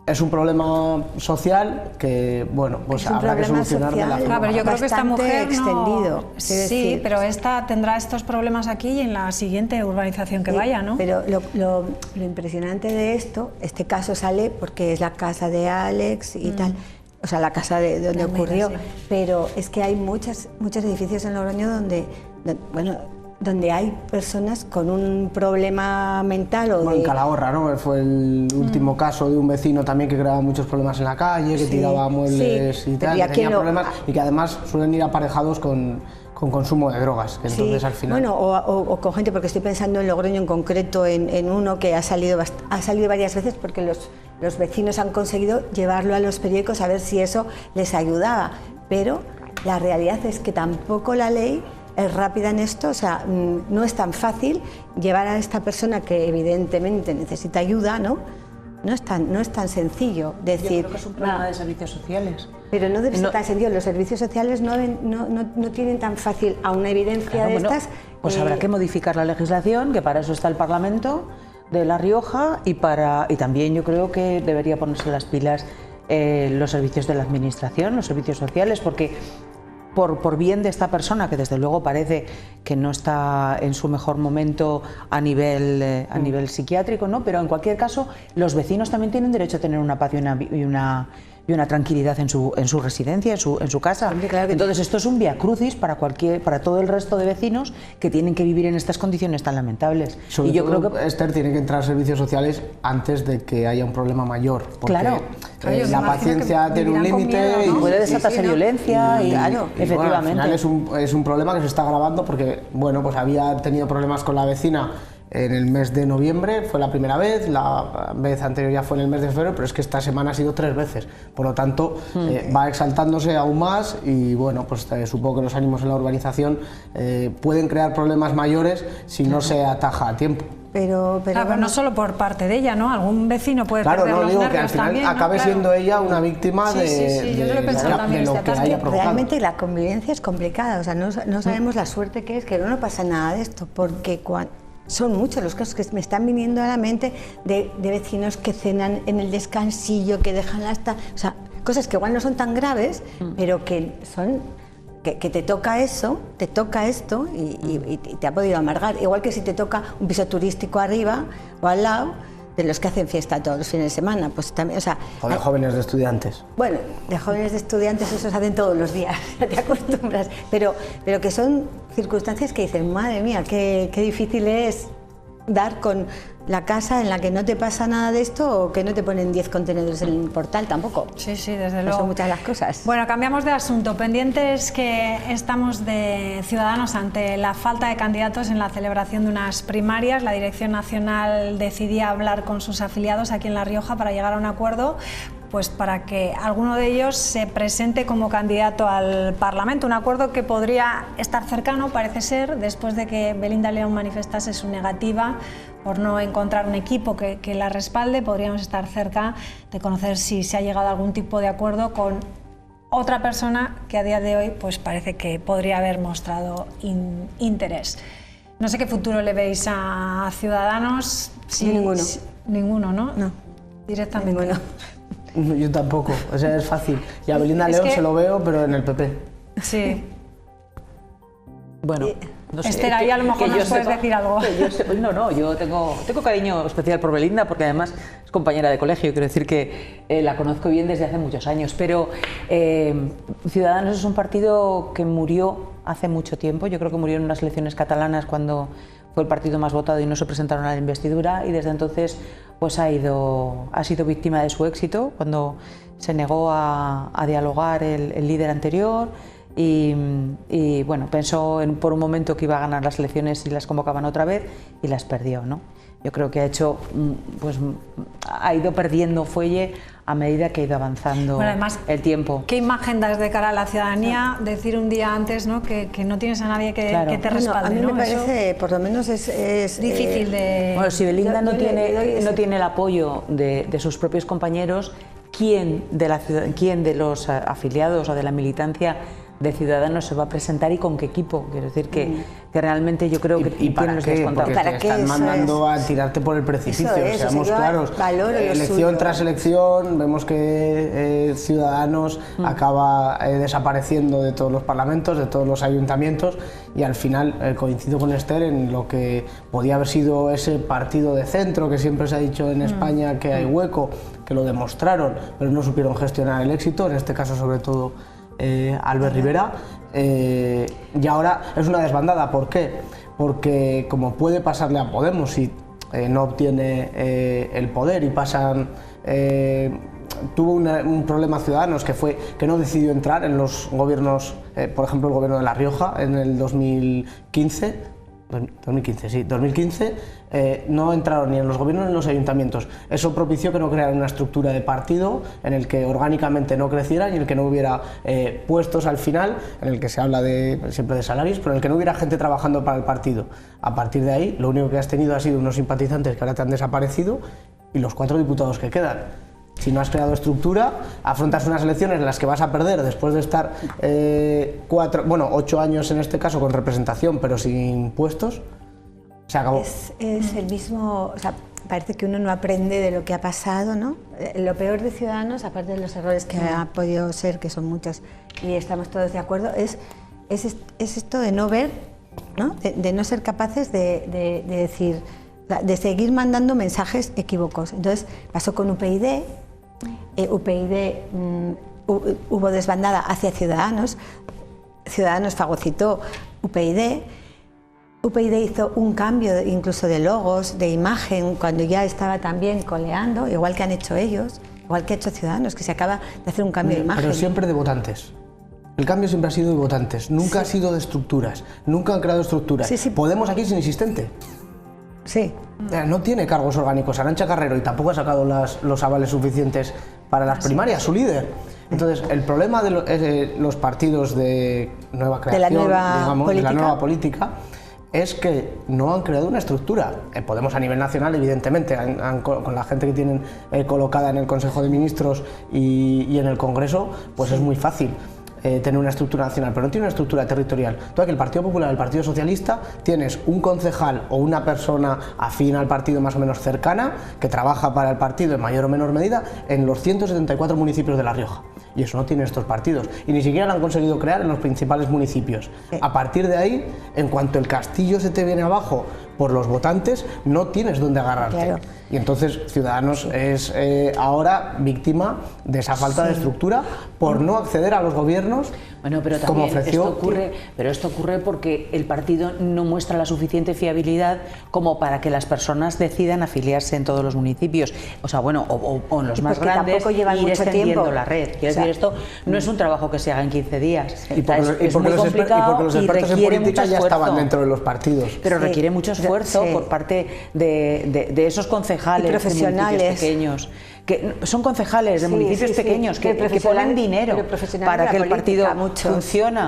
Es un problema social que, bueno, pues habrá que solucionar de la forma. Claro, pero yo creo que esta mujer extendido. Sí, pero esta tendrá estos problemas aquí y en la siguiente urbanización que vaya, ¿no? Pero lo impresionante de este caso sale porque es la casa de Alex y tal, o sea, la casa de donde ocurrió, pero es que hay muchos edificios en Logroño donde hay personas con un problema mental o en Calahorra, ¿no? Fue el último caso de un vecino también que creaba muchos problemas en la calle, que tiraba muebles y tal, que tenía problemas y que además suelen ir aparejados con consumo de drogas, que entonces al final... Bueno, o con gente, porque estoy pensando en Logroño en concreto, en uno que ha salido varias veces porque los vecinos han conseguido llevarlo a los periódicos a ver si eso les ayudaba, pero la realidad es que tampoco la ley es rápida en esto, o sea, no es tan fácil llevar a esta persona que evidentemente necesita ayuda, ¿no? No es tan sencillo decir... Yo creo que es un problema de servicios sociales. Pero no debe ser tan sencillo, los servicios sociales no tienen tan fácil a una evidencia de estas... Pues habrá que modificar la legislación, que para eso está el Parlamento de La Rioja y también yo creo que debería ponerse las pilas los servicios de la administración, los servicios sociales, porque por bien de esta persona, que desde luego parece que no está en su mejor momento a nivel psiquiátrico, ¿no? Pero en cualquier caso, los vecinos también tienen derecho a tener una paz y una tranquilidad en su residencia, en su casa. Entonces esto es un vía crucis para todo el resto de vecinos que tienen que vivir en estas condiciones tan lamentables. Sobre todo, creo que Esther, tiene que entrar a servicios sociales antes de que haya un problema mayor, porque la paciencia tiene un límite, ¿no? Y puede desatarse violencia y efectivamente. Bueno, al final es un problema que se está agravando porque, bueno, pues había tenido problemas con la vecina en el mes de noviembre, fue la primera vez, la vez anterior ya fue en el mes de febrero, pero es que esta semana ha sido 3 veces, por lo tanto va exaltándose aún más y bueno, pues supongo que los ánimos en la urbanización pueden crear problemas mayores si no se ataja a tiempo. Pero no solo por parte de ella, ¿no? Algún vecino puede perder los nervios digo que al final también, acabe ¿no? siendo ella una víctima de lo que haya provocado. Realmente la convivencia es complicada, o sea, no sabemos la suerte que es que no pasa nada de esto, porque son muchos los casos que me están viniendo a la mente de vecinos que cenan en el descansillo, que dejan o sea, cosas que igual no son tan graves, pero que son... Que te toca esto y te ha podido amargar. Igual que si te toca un piso turístico arriba o al lado, de los que hacen fiesta todos los fines de semana, pues también, o de jóvenes de estudiantes. Bueno, de jóvenes de estudiantes eso se hacen todos los días, ya te acostumbras, pero que son circunstancias que dicen, madre mía, qué difícil es dar con la casa en la que no te pasa nada de esto o que no te ponen 10 contenedores en el portal tampoco. Sí, desde luego. Son muchas las cosas. Bueno, cambiamos de asunto. Pendientes que estamos de Ciudadanos ante la falta de candidatos en la celebración de unas primarias. La Dirección Nacional decidía hablar con sus afiliados aquí en La Rioja para llegar a un acuerdo, pues para que alguno de ellos se presente como candidato al Parlamento. Un acuerdo que podría estar cercano, parece ser, después de que Belinda León manifestase su negativa por no encontrar un equipo que la respalde. Podríamos estar cerca de conocer si se ha llegado a algún tipo de acuerdo con otra persona que a día de hoy pues parece que podría haber mostrado interés. No sé qué futuro le veis a Ciudadanos. Ninguno. Ninguno, ¿no? No. Directamente. Ninguno. Yo tampoco, o sea, es fácil. Y a Belinda León se lo veo, pero en el PP. Sí. Bueno, no sé. Esther, ahí a lo mejor nos puedes decir algo. Yo tengo cariño especial por Belinda porque además es compañera de colegio, quiero decir que la conozco bien desde hace muchos años, pero Ciudadanos es un partido que murió hace mucho tiempo. Yo creo que murió en unas elecciones catalanas cuando fue el partido más votado y no se presentaron a la investidura, y desde entonces pues ha sido víctima de su éxito cuando se negó a dialogar el líder anterior. Y bueno, pensó por un momento que iba a ganar las elecciones si las convocaban otra vez y las perdió, ¿no? Yo creo que ha ido perdiendo fuelle a medida que ha ido avanzando el tiempo. ¿Qué imagen das de cara a la ciudadanía? Decir un día antes, ¿no? que no tienes a nadie que te respalde. A mí me parece, por lo menos es difícil de... Bueno, si Belinda no tiene el apoyo de sus propios compañeros, ¿quién de los afiliados o de la militancia de Ciudadanos se va a presentar y con qué equipo? Quiero decir que realmente yo creo que ¿Y para qué? Porque te están mandando a tirarte por el precipicio, seamos claros. Elección tras elección vemos que Ciudadanos acaba desapareciendo de todos los parlamentos, de todos los ayuntamientos, y al final coincido con Esther en lo que podía haber sido ese partido de centro que siempre se ha dicho en España que hay hueco, que lo demostraron, pero no supieron gestionar el éxito, en este caso sobre todo Albert Rivera, y ahora es una desbandada. ¿Por qué? Porque como puede pasarle a Podemos si no obtiene el poder y pasan... tuvo un problema Ciudadanos que fue que no decidió entrar en los gobiernos, por ejemplo el gobierno de La Rioja en el 2015, no entraron ni en los gobiernos ni en los ayuntamientos. Eso propició que no crearan una estructura de partido en el que orgánicamente no crecieran y en el que no hubiera puestos al final, en el que se habla siempre de salarios, pero en el que no hubiera gente trabajando para el partido. A partir de ahí, lo único que has tenido ha sido unos simpatizantes que ahora te han desaparecido y los 4 diputados que quedan. Si no has creado estructura, afrontas unas elecciones en las que vas a perder después de estar 8 años en este caso con representación pero sin puestos, Se acabó. Es el mismo, o sea, parece que uno no aprende de lo que ha pasado, ¿no? Lo peor de Ciudadanos, aparte de los errores que ha podido ser, que son muchos, y estamos todos de acuerdo, es esto de no ver, ¿no? De no ser capaces de decir, de seguir mandando mensajes equívocos. Entonces pasó con UPyD, hubo desbandada hacia Ciudadanos, Ciudadanos fagocitó UPyD hizo un cambio incluso de logos, de imagen, cuando ya estaba también coleando, igual que han hecho ellos, igual que ha hecho Ciudadanos, que se acaba de hacer un cambio de imagen. Pero siempre de votantes. El cambio siempre ha sido de votantes, nunca ha sido de estructuras, nunca han creado estructuras. Podemos aquí es inexistente. Sí. No tiene cargos orgánicos. Arantxa Carrero y tampoco ha sacado los avales suficientes para las primarias, su líder. Entonces, el problema de los partidos de nueva creación, de la nueva política, es que no han creado una estructura. Podemos a nivel nacional, evidentemente, con la gente que tienen colocada en el Consejo de Ministros y en el Congreso, pues es muy fácil tener una estructura nacional, pero no tiene una estructura territorial. Tú aquí el Partido Popular, el Partido Socialista, tienes un concejal o una persona afín al partido más o menos cercana que trabaja para el partido en mayor o menor medida en los 174 municipios de La Rioja. Y eso no tienen estos partidos. Y ni siquiera lo han conseguido crear en los principales municipios. A partir de ahí, en cuanto el castillo se te viene abajo por los votantes, no tienes dónde agarrarte. Claro. Y entonces Ciudadanos es ahora víctima de esa falta de estructura por no acceder a los gobiernos. Bueno, pero también esto ocurre porque el partido no muestra la suficiente fiabilidad como para que las personas decidan afiliarse en todos los municipios. O sea, bueno, o en los más grandes, ir extendiendo la red. Quiero decir, esto no es un trabajo que se haga en 15 días. Y porque los expertos en política ya estaban dentro de los partidos. Pero requiere mucho esfuerzo por parte de esos concejales profesionales pequeños, que son concejales de municipios pequeños que ponen dinero para que el partido funcione.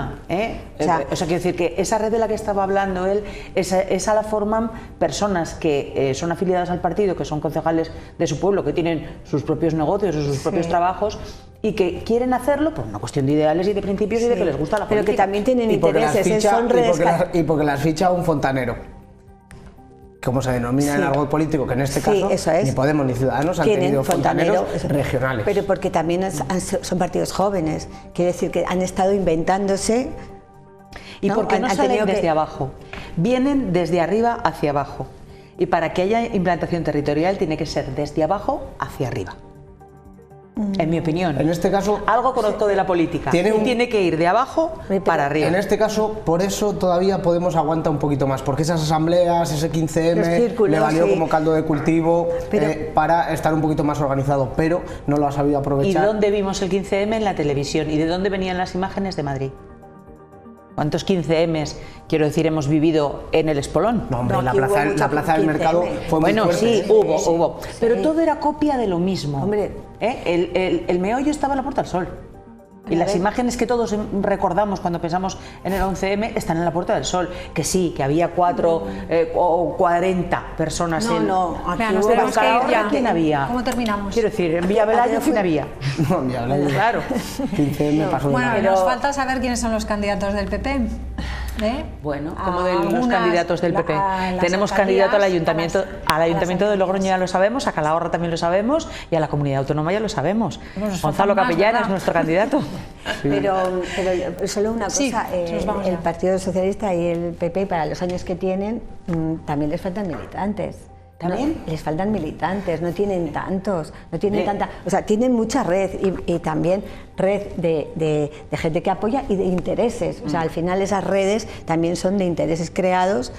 O sea, quiero decir que esa red de la que estaba hablando él, esa la forman personas que son afiliadas al partido, que son concejales de su pueblo, que tienen sus propios negocios o sus propios trabajos y que quieren hacerlo por una cuestión de ideales y de principios y de que les gusta la política. Pero que también tienen intereses, y porque las ficha un fontanero. Como se denomina en algo político, que en este caso ni Podemos ni Ciudadanos han tenido fontaneros regionales. Pero porque también son partidos jóvenes, quiere decir que han estado inventándose. ¿Y por qué no salen desde abajo? Vienen desde arriba hacia abajo. Y para que haya implantación territorial tiene que ser desde abajo hacia arriba. En mi opinión. En este caso, algo conozco de la política. Tiene que ir de abajo para arriba. En este caso, por eso todavía Podemos aguanta un poquito más, porque esas asambleas, ese 15M, le valió como caldo de cultivo para estar un poquito más organizado, pero no lo ha sabido aprovechar. ¿Y dónde vimos el 15M? En la televisión. ¿Y de dónde venían las imágenes? De Madrid. ¿Cuántos 15Ms, quiero decir, hemos vivido en el Espolón? No, hombre, la plaza del mercado fue muy fuerte. Sí, hubo. Pero todo era copia de lo mismo. Hombre, el meollo estaba en la Puerta del Sol. Y las imágenes que todos recordamos cuando pensamos en el 11M están en la Puerta del Sol. Que sí, que había 4 o 40 personas aquí nos tenemos que ir ya. ¿Quién había? ¿Cómo terminamos? Quiero decir, en Villavelayo, ¿quién había? No, en Villavelayo. Claro. 15M pasó de Bueno, nos falta saber quiénes son los candidatos del PP. Bueno, como de los candidatos del PP. Tenemos candidato al ayuntamiento de Logroño, ya lo sabemos, a Calahorra también lo sabemos y a la comunidad autónoma ya lo sabemos. Gonzalo Capellán es nuestro candidato. Pero solo una cosa, el Partido Socialista y el PP, para los años que tienen, también les faltan militantes. ¿También? No, les faltan militantes, no tienen tantos, no tienen tanta... O sea, tienen mucha red y también red de gente que apoya y de intereses. O sea, al final esas redes también son de intereses creados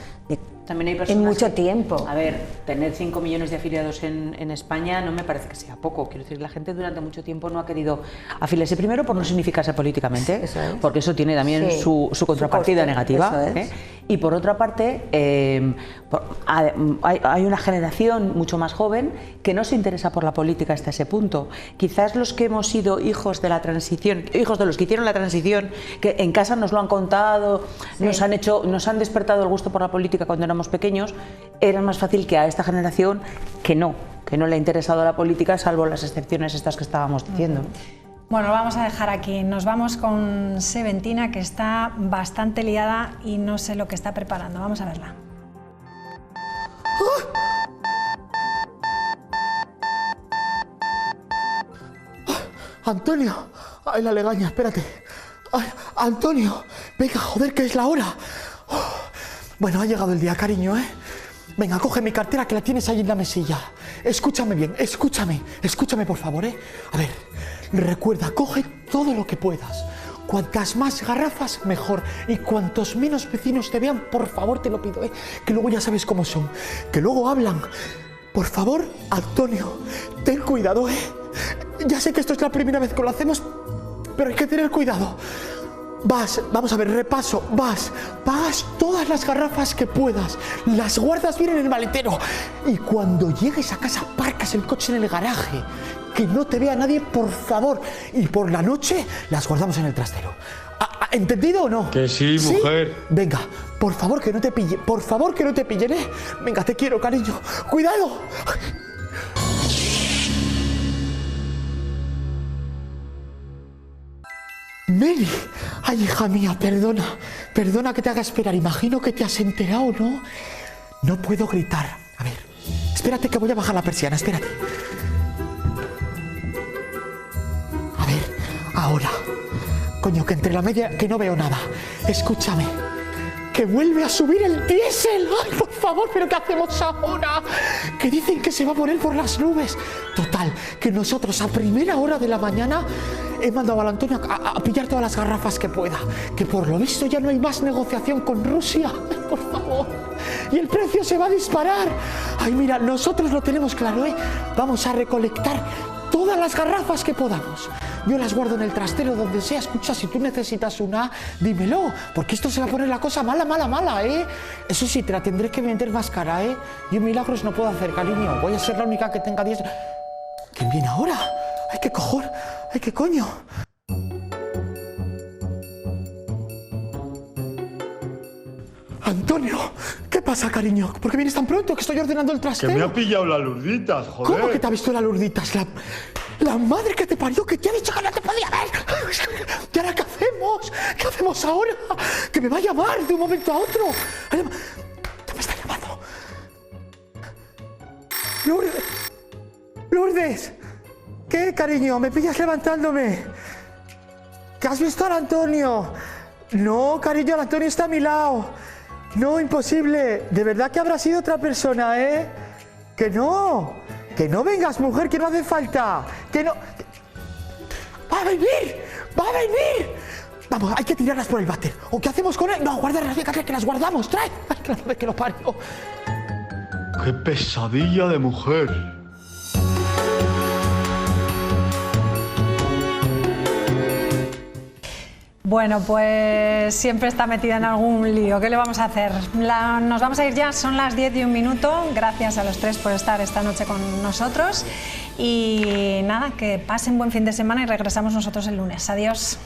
también hay personas en mucho tiempo. A ver, tener 5 millones de afiliados en España no me parece que sea poco. Quiero decir, la gente durante mucho tiempo no ha querido afiliarse. Primero, por no significarse políticamente, porque eso tiene también su contrapartida negativa. Y por otra parte, hay una generación mucho más joven que no se interesa por la política hasta ese punto. Quizás los que hemos sido hijos de la transición, hijos de los que hicieron la transición, que en casa nos lo han contado, nos han despertado el gusto por la política cuando éramos pequeños, era más fácil que a esta generación que no le ha interesado la política, salvo las excepciones estas que estábamos diciendo. Bueno, lo vamos a dejar aquí. Nos vamos con Seventina, que está bastante liada y no sé lo que está preparando. Vamos a verla. Antonio. Ay, la legaña, espérate. Ay, Antonio, venga, joder, que es la hora. Bueno, ha llegado el día, cariño, ¿eh? Venga, coge mi cartera que la tienes ahí en la mesilla. Escúchame bien, escúchame por favor, ¿eh? A ver, recuerda, coge todo lo que puedas. Cuantas más garrafas, mejor. Y cuantos menos vecinos te vean, por favor, te lo pido, ¿eh? Que luego ya sabes cómo son. Que luego hablan. Por favor, Antonio, ten cuidado, ¿eh? Ya sé que esto es la primera vez que lo hacemos, pero hay que tener cuidado. Vamos a ver, repaso, pagas todas las garrafas que puedas, las guardas bien en el maletero y cuando llegues a casa aparcas el coche en el garaje, que no te vea nadie, por favor, y por la noche las guardamos en el trastero. ¿Entendido o no? Que sí, mujer. Venga, por favor que no te pillen, ¿eh? Venga, te quiero, cariño. ¡Cuidado! Mary, ay, hija mía, perdona que te haga esperar, imagino que te has enterado, ¿no? No puedo gritar, a ver, espérate que voy a bajar la persiana, espérate. A ver, ahora, coño, que entre la media, que no veo nada, escúchame, que vuelve a subir el diésel, ay, por favor, pero ¿qué hacemos ahora? Que dicen que se va a poner por las nubes, total, que nosotros a primera hora de la mañana he mandado al Antonio a pillar todas las garrafas que pueda, que por lo visto ya no hay más negociación con Rusia, por favor, y el precio se va a disparar. Ay, mira, nosotros lo tenemos claro, ¿eh? Vamos a recolectar todas las garrafas que podamos. Yo las guardo en el trastero, donde sea. Escucha, si tú necesitas una, dímelo, porque esto se va a poner la cosa mala, ¿eh? Eso sí, te la tendré que vender más cara, ¿eh? Yo milagros no puedo hacer, cariño, voy a ser la única que tenga 10... ¿Quién viene ahora? ¡Ay, qué cojón! ¡Ay, qué coño! Antonio, ¿qué pasa, cariño? ¿Por qué vienes tan pronto? Que estoy ordenando el trastero. Que me ha pillado la Lurditas, joder. ¿Cómo que te ha visto la Lurditas? La madre que te parió, que te ha dicho que no te podía ver. ¿Y ahora qué hacemos? ¿Qué hacemos ahora? Que me va a llamar de un momento a otro. ¿Qué me está llamando? Lourdes. ¿Qué, cariño? ¿Me pillas levantándome? ¿Que has visto al Antonio? No, cariño, el Antonio está a mi lado. No, imposible. De verdad que habrá sido otra persona, ¿eh? Que no. Que no vengas, mujer, que no hace falta. Que no... ¡Va a venir! ¡Va a venir! Vamos, hay que tirarlas por el váter. ¿O qué hacemos con él? No, guárdalas, que las guardamos. Trae. Ay, claro, que lo parió. ¡Qué pesadilla de mujer! Bueno, pues siempre está metida en algún lío. ¿Qué le vamos a hacer? Nos vamos a ir ya, son las 10:01. Gracias a los tres por estar esta noche con nosotros. Y nada, que pasen buen fin de semana y regresamos nosotros el lunes. Adiós.